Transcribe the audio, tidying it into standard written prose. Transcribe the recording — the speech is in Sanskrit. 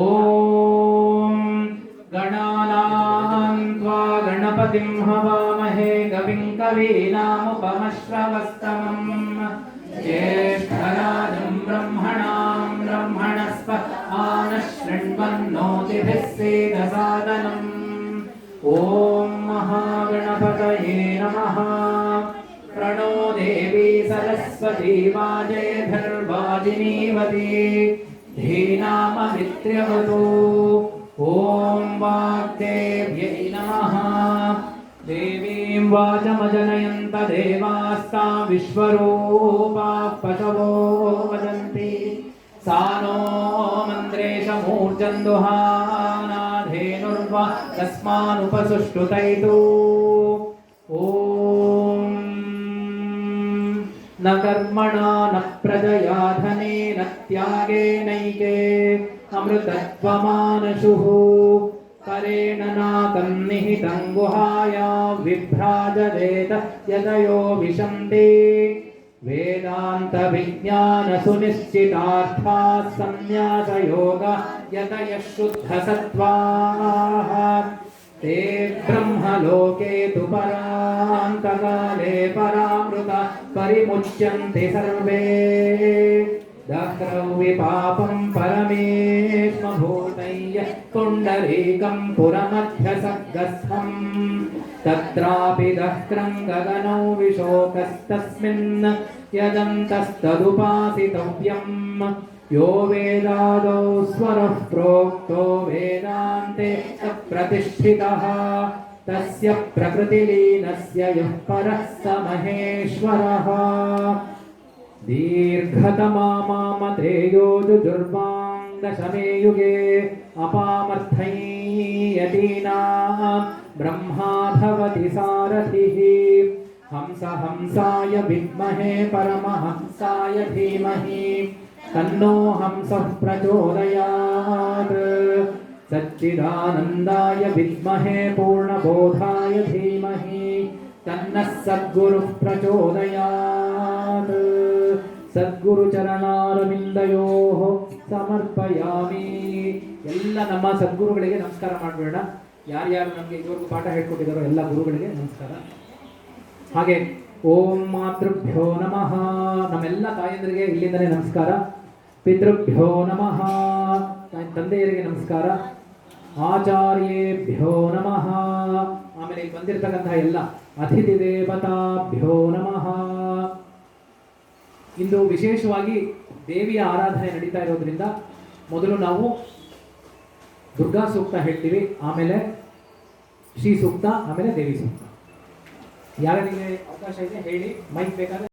ಓಂ ಗಣಾನಾಂ ತ್ವಾ ಗಣಪತಿಂ ಹವಾಮಹೇ ಕವಿಂ ಕವೀನಾಮುಪಮಶ್ರವಸ್ತಮಂ ಜ್ಯೇಷ್ಠರಾಜಂ ಬ್ರಹ್ಮಣಾಂ ಬ್ರಹ್ಮಣಸ್ಪತ್ ಆನಶೃಣ್ವನ್ನೋತಿಭಿಃ ಸೇದಸಾದನಂ ಓಂ ಮಹಾಗಣಪತಯೇ ನಮಃ प्रणो देवी सरस्वती वाजेभिर्वाजिनीवती धीनाममित्र्यवतु ॐ वाग्देव्यै नमः देवीं वाचमजनयन्त देवास्ता विश्वरूपाः पशवो वदन्ति सा नो मन्त्रेशमूर्जन्दुहानाधेनुर्वा तस्मानुपसुष्टुतैतु ॐ न कर्मणा न प्रजया धनेन त्यागेनैके अमृतत्वमानशुः करेण नाकं निहितं गुहायां विभ्राजदेत यतयो विशन्ति वेदान्तविज्ञानसुनिश्चितार्थाः संन्यासयोगा यतयः शुद्धसत्त्वाः ते ब्रह्मलोके तु परान्तकाले परामृता परिमुच्यन्ते सर्वे दह्रौ विपापं परमेष्मभूतय्य पुण्डरीकं पुरमध्यसर्गस्थम् तत्रापि दह्रं गगनौ विशोकस्तस्मिन् यजन्तस्तदुपासितव्यम् यो वेदादौ स्वरः प्रोक्तो वेदान्ते प्रतिष्ठितः तस्य प्रकृतिलीनस्य यः परः स महेश्वरः दीर्घतमा मामतेयो जुजुर्वां दशमे युगे अपामर्थै यतीनां ब्रह्मा भवति सारथिः हंसाय विद्महे परमहंसाय धीमहि तन्नो हंसः प्रचोदयात् सच्चिदानन्दाय विद्महे पूर्णबोधाय धीमहि तन्नः सद्गुरुः प्रचोदयात् सद्गुरुचरणारविन्दयोः समर्पयामि ಎಲ್ಲ ನಮ್ಮ ಸದ್ಗುರುಗಳಿಗೆ ನಮಸ್ಕಾರ ಮಾಡಬೇಡ ಯಾರ್ಯಾರು ನಮಗೆ ಇದುವರೆಗೂ ಪಾಠ ಹೇಳ್ಕೊಟ್ಟಿದ್ದಾರೋ ಎಲ್ಲ ಗುರುಗಳಿಗೆ ನಮಸ್ಕಾರ ಹಾಗೆ ಓಂ ಮಾತೃಭ್ಯೋ ನಮಃ ನಮ್ಮೆಲ್ಲ ತಾಯಂದ್ರಿಗೆ ಇಲ್ಲಿಂದಲೇ ನಮಸ್ಕಾರ ಪಿತೃಭ್ಯೋ ನಮಃ ತಂದೆಯರಿಗೆ ನಮಸ್ಕಾರ ಆಚಾರ್ಯೇಭ್ಯೋ ನಮಃ ಆಮೇಲೆ ಇಲ್ಲಿ ಬಂದಿರತಕ್ಕಂತಹ ಎಲ್ಲ ಅತಿಥಿ ದೇವತಾಭ್ಯೋ ನಮಃ ಇಂದು ವಿಶೇಷವಾಗಿ ದೇವಿಯ ಆರಾಧನೆ ನಡೀತಾ ಇರೋದ್ರಿಂದ ಮೊದಲು ನಾವು ದುರ್ಗಾ ಸೂಕ್ತ ಹೇಳ್ತೀವಿ ಆಮೇಲೆ ಶ್ರೀ ಸೂಕ್ತ ಆಮೇಲೆ ದೇವಿ ಸೂಕ್ತ ಯಾರಿಗೆ ಅವಕಾಶ ಇದೆ ಹೇಳಿ ಮೈಕ್ ಬೇಕಾದ್ರೆ